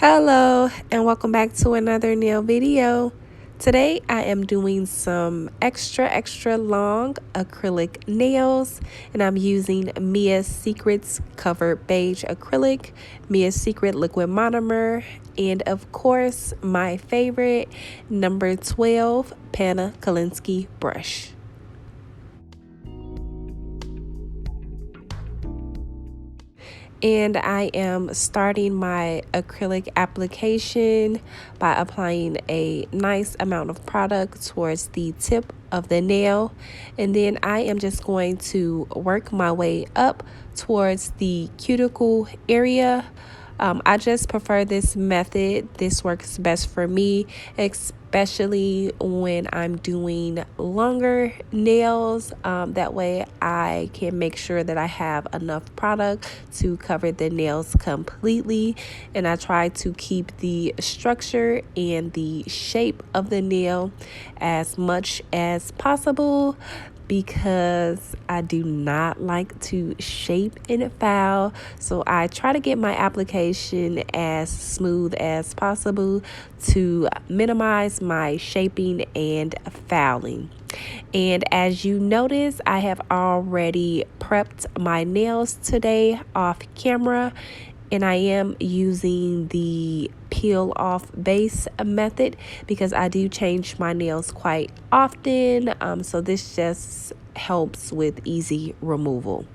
Hello and welcome back to another nail video. Today I am doing some extra long acrylic nails, and I'm using Mia's Secret's covered beige acrylic, Mia's Secret liquid monomer, and of course my favorite number 12 Panna Kalinsky brush. And I am starting my acrylic application by applying a nice amount of product towards the tip of the nail, and then I am just going to work my way up towards the cuticle area. I just prefer this method. This works best for me, especially when I'm doing longer nails. That way I can make sure that I have enough product to cover the nails completely, and I try to keep the structure and the shape of the nail as much as possible, because I do not like to shape and foul. So I try to get my application as smooth as possible to minimize my shaping and fouling. And as you notice, I have already prepped my nails today off camera, and I am using the peel off base method because I do change my nails quite often. So this just helps with easy removal.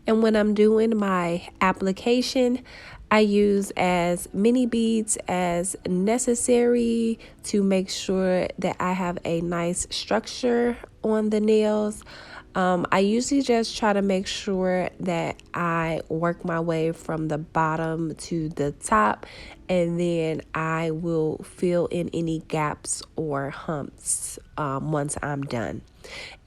And when I'm doing my application, I use as many beads as necessary to make sure that I have a nice structure on the nails. I usually just try to make sure that I work my way from the bottom to the top, and then I will fill in any gaps or humps once I'm done.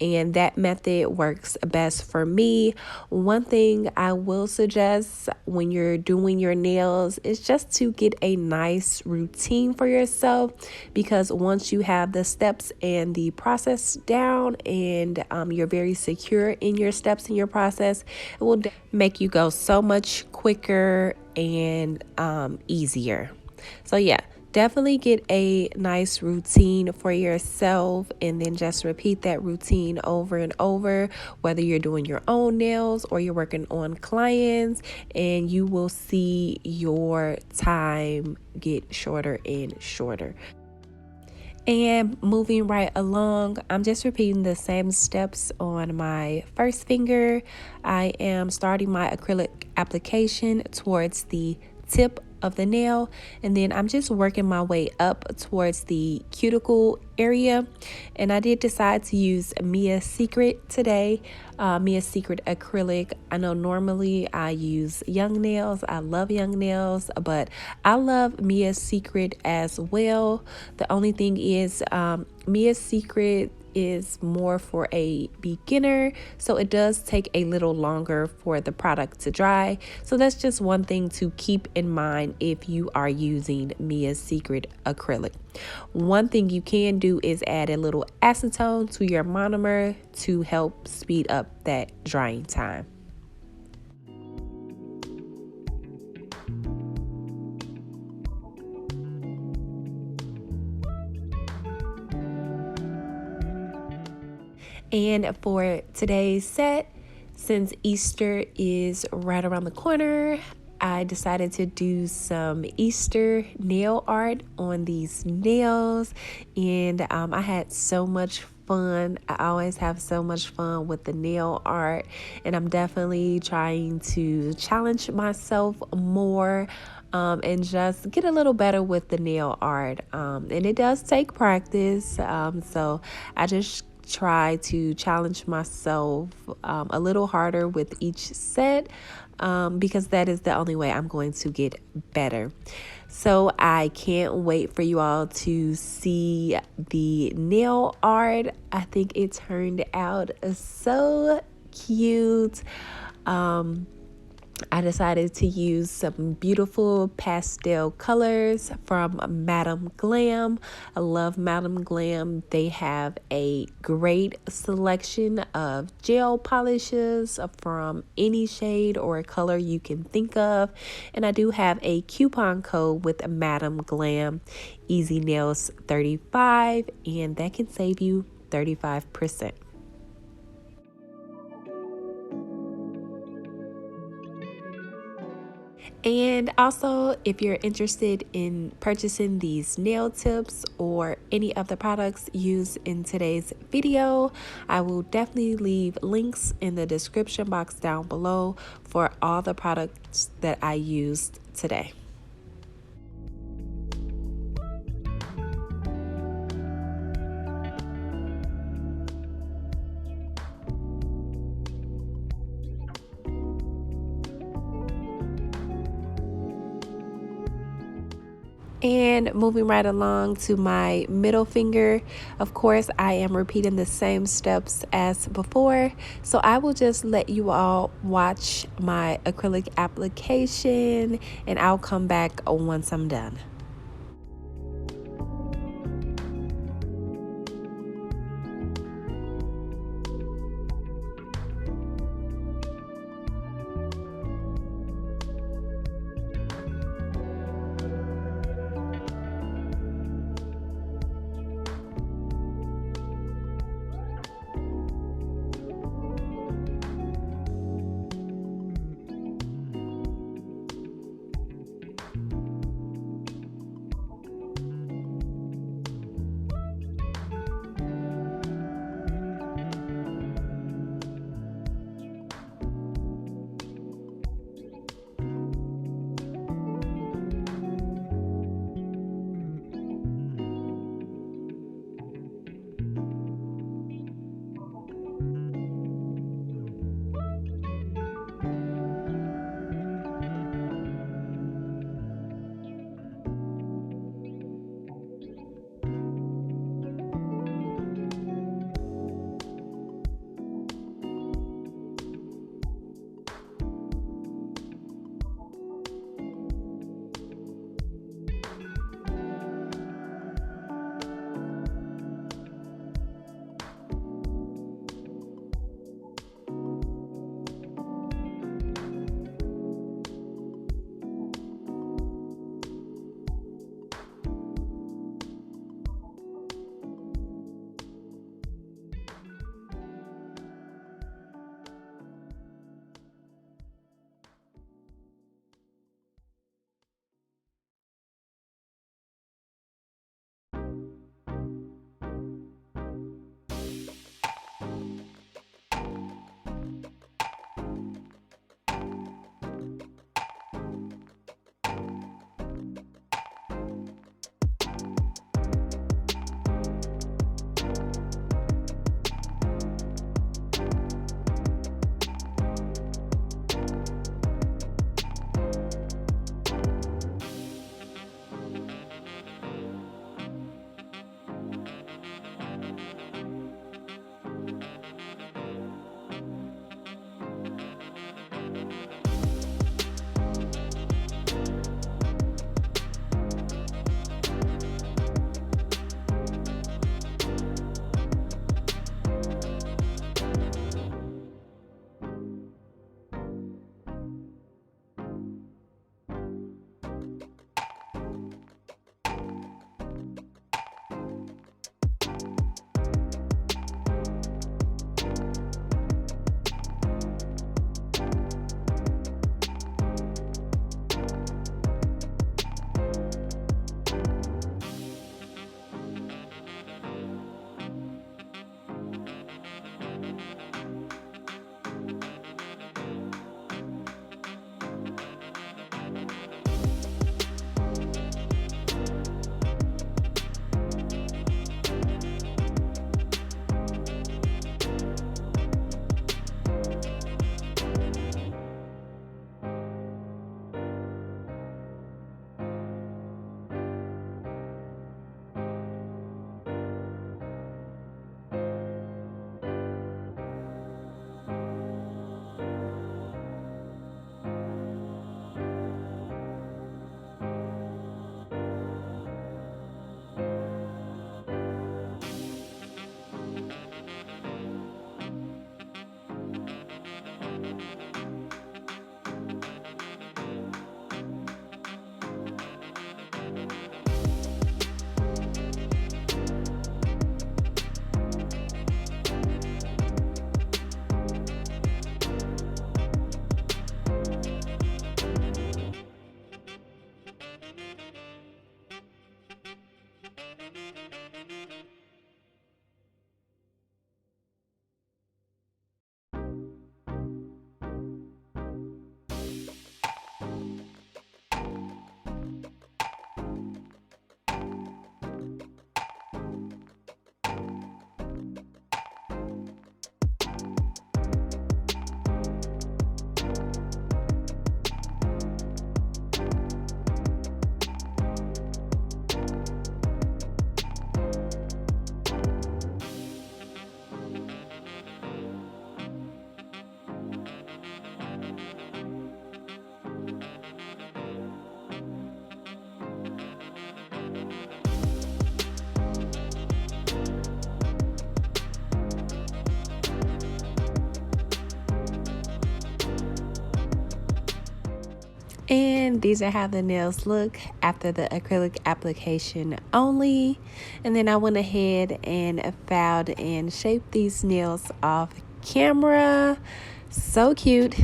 And that method works best for me. One thing I will suggest when you're doing your nails is just to get a nice routine for yourself, because once you have the steps and the process down, and you're very secure in your steps and your process, it will make you go so much quicker and easier. So yeah, definitely get a nice routine for yourself, and then just repeat that routine over and over, whether you're doing your own nails or you're working on clients, and you will see your time get shorter and shorter. And moving right along, I'm just repeating the same steps on my first finger. I am starting my acrylic application towards the tip of the nail, and then I'm just working my way up towards the cuticle area. And I did decide to use Mia's Secret today, Mia's Secret acrylic. I know normally I use Young Nails. I love Young Nails, but I love Mia's Secret as well. The only thing is Mia's Secret is more for a beginner, so it does take a little longer for the product to dry. So that's just one thing to keep in mind if you are using Mia's Secret acrylic. One thing you can do is add a little acetone to your monomer to help speed up that drying time. And for today's set, since Easter is right around the corner, I decided to do some Easter nail art on these nails, and I had so much fun. I always have so much fun with the nail art, and I'm definitely trying to challenge myself more and just get a little better with the nail art. And it does take practice, so I just try to challenge myself a little harder with each set, because that is the only way I'm going to get better. So I can't wait for you all to see the nail art. I think it turned out so cute. I decided to use some beautiful pastel colors from Madam Glam. I love Madam Glam. They have a great selection of gel polishes from any shade or color you can think of. And I do have a coupon code with Madam Glam, Easy Nails 35, and that can save you 35%. And also, if you're interested in purchasing these nail tips or any of the products used in today's video, I will definitely leave links in the description box down below for all the products that I used today. And moving right along to my middle finger, of course, I am repeating the same steps as before. So I will just let you all watch my acrylic application and I'll come back once I'm done. And these are how the nails look after the acrylic application only. And then I went ahead and filed and shaped these nails off camera. So cute.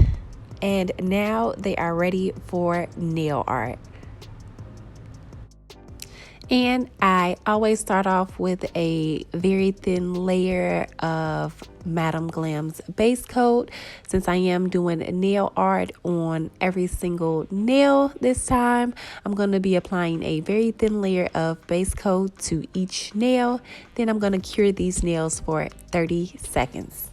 And now they are ready for nail art. And I always start off with a very thin layer of Madam Glam's base coat, since I am doing nail art on every single nail this time. I'm going to be applying a very thin layer of base coat to each nail. Then I'm going to cure these nails for 30 seconds.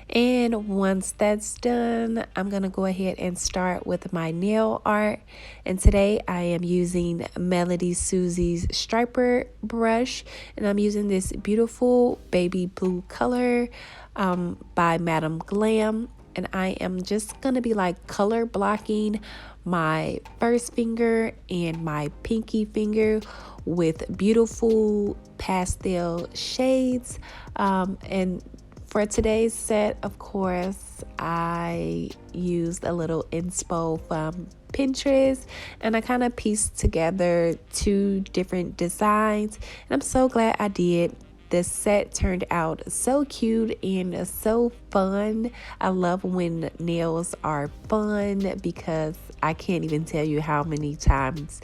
And once that's done, I'm going to go ahead and start with my nail art. And today I am using Melody Susie's striper brush. And I'm using this beautiful baby blue color by Madam Glam. And I am just going to be like color blocking my first finger and my pinky finger with beautiful pastel shades. And for today's set, of course, I used a little inspo from Pinterest, and I kind of pieced together two different designs, and I'm so glad I did. This set turned out so cute and so fun. I love when nails are fun because I can't even tell you how many times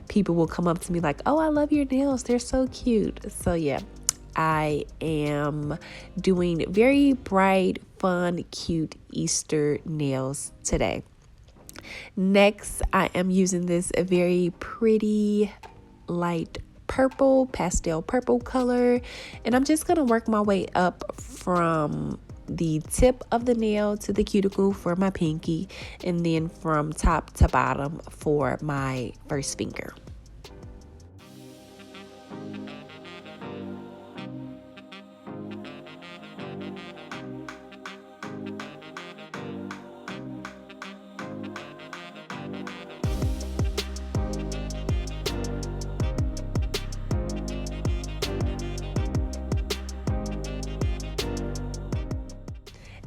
people will come up to me like, "Oh, I love your nails. They're so cute." So yeah, I am doing very bright, fun, cute Easter nails today. Next, I am using this very pretty light purple, pastel purple color, and I'm just going to work my way up from the tip of the nail to the cuticle for my pinky, and then from top to bottom for my first finger.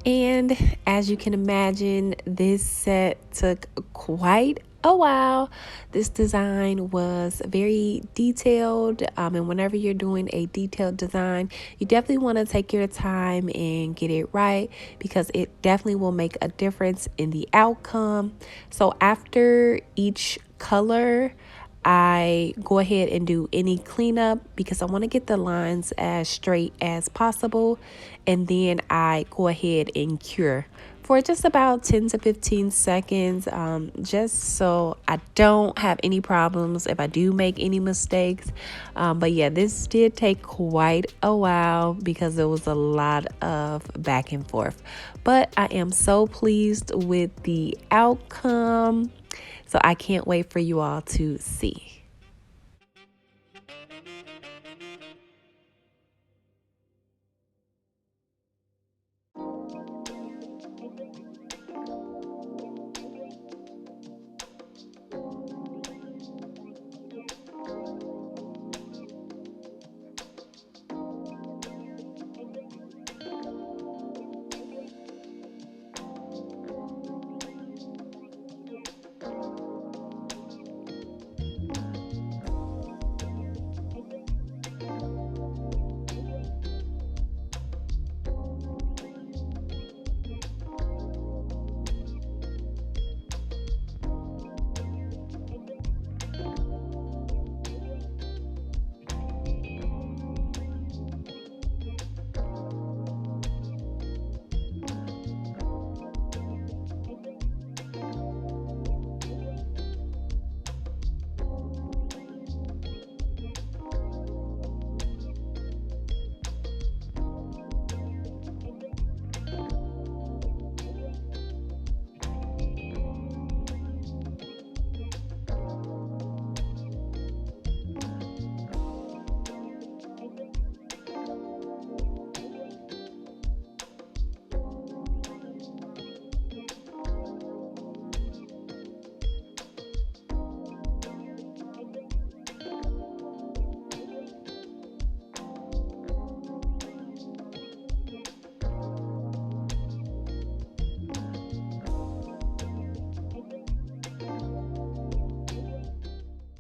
And as you can imagine, this set took quite a while. This design was very detailed, and whenever you're doing a detailed design, you definitely want to take your time and get it right, because it definitely will make a difference in the outcome. So after each color, I go ahead and do any cleanup because I want to get the lines as straight as possible, and then I go ahead and cure for just about 10 to 15 seconds, just so I don't have any problems if I do make any mistakes. But yeah, this did take quite a while because there was a lot of back and forth, but I am so pleased with the outcome. So I can't wait for you all to see.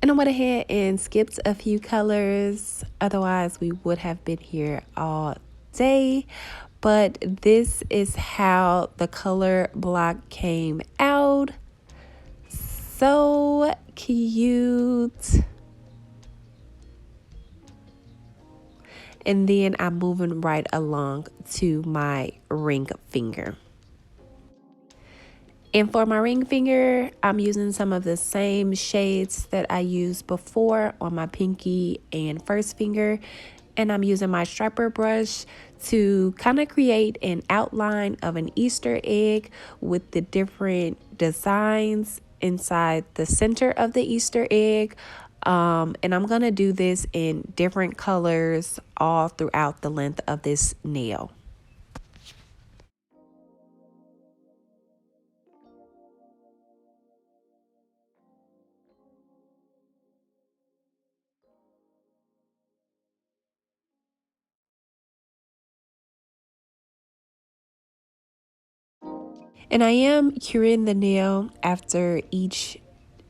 And I went ahead and skipped a few colors. Otherwise, we would have been here all day. But this is how the color block came out. So cute. And then I'm moving right along to my ring finger. And for my ring finger, I'm using some of the same shades that I used before on my pinky and first finger. And I'm using my striper brush to kind of create an outline of an Easter egg with the different designs inside the center of the Easter egg. And I'm going to do this in different colors all throughout the length of this nail. And I am curing the nail after each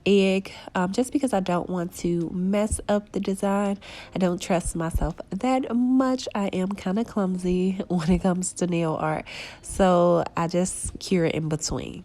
egg, just because I don't want to mess up the design. I don't trust myself that much. I am kind of clumsy when it comes to nail art, so I just cure it in between.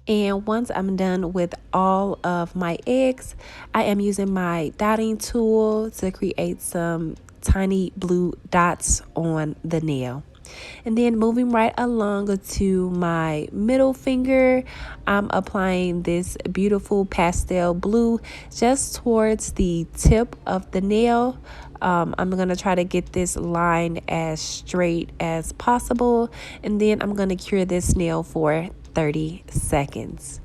And once I'm done with all of my eggs, I am using my dotting tool to create some tiny blue dots on the nail. And then moving right along to my middle finger, I'm applying this beautiful pastel blue just towards the tip of the nail. I'm going to try to get this line as straight as possible. And then I'm going to cure this nail for 30 seconds.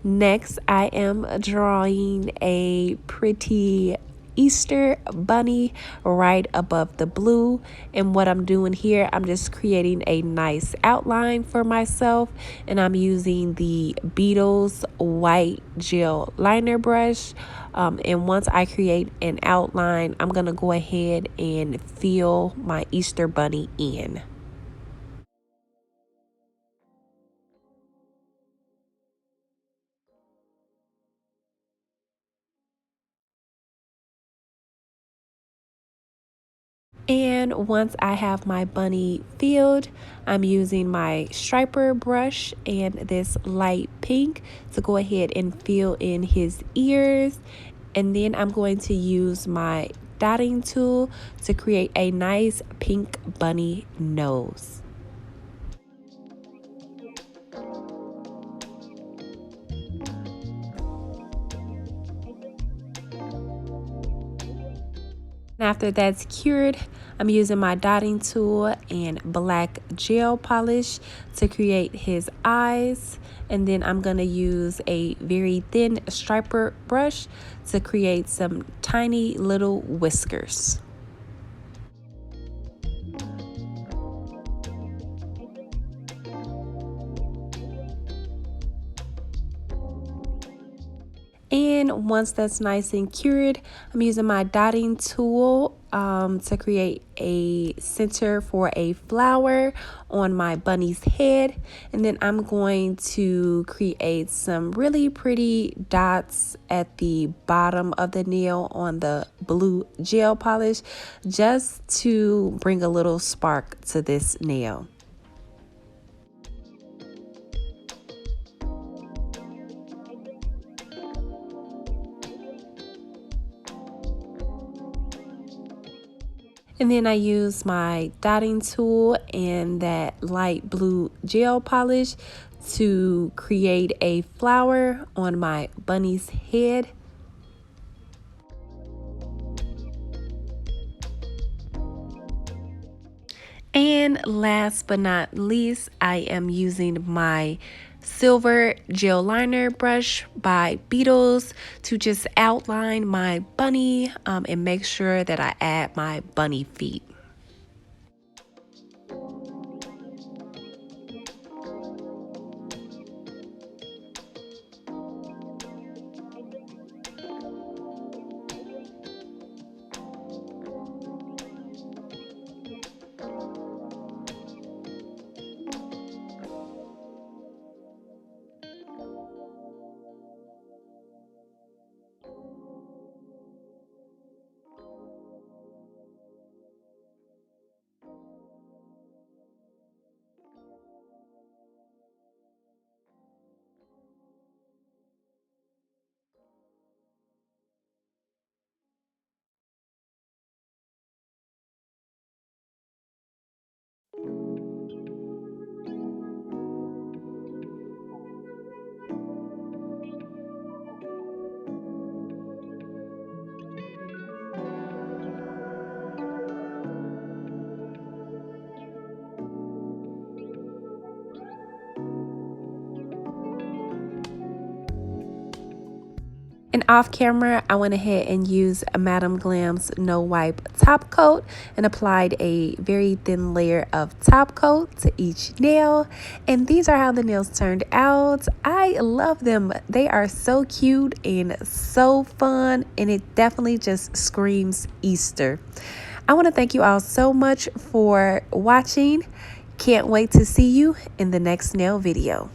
Next, I am drawing a pretty Easter bunny right above the blue. And what I'm doing here, I'm just creating a nice outline for myself. And I'm using the Beetles white gel liner brush. And once I create an outline, I'm going to go ahead and fill my Easter bunny in. And once I have my bunny filled, I'm using my striper brush and this light pink to go ahead and fill in his ears. And then I'm going to use my dotting tool to create a nice pink bunny nose. After that's cured, I'm using my dotting tool and black gel polish to create his eyes. And then I'm going to use a very thin striper brush to create some tiny little whiskers. And once that's nice and cured, I'm using my dotting tool to create a center for a flower on my bunny's head. And then I'm going to create some really pretty dots at the bottom of the nail on the blue gel polish, just to bring a little spark to this nail. And then I use my dotting tool and that light blue gel polish to create a flower on my bunny's head. And last but not least, I am using my silver gel liner brush by Beetles to just outline my bunny and make sure that I add my bunny feet. And off camera, I went ahead and used a Madam Glam's No Wipe top coat and applied a very thin layer of top coat to each nail. And these are how the nails turned out. I love them. They are so cute and so fun, and it definitely just screams Easter. I want to thank you all so much for watching. Can't wait to see you in the next nail video.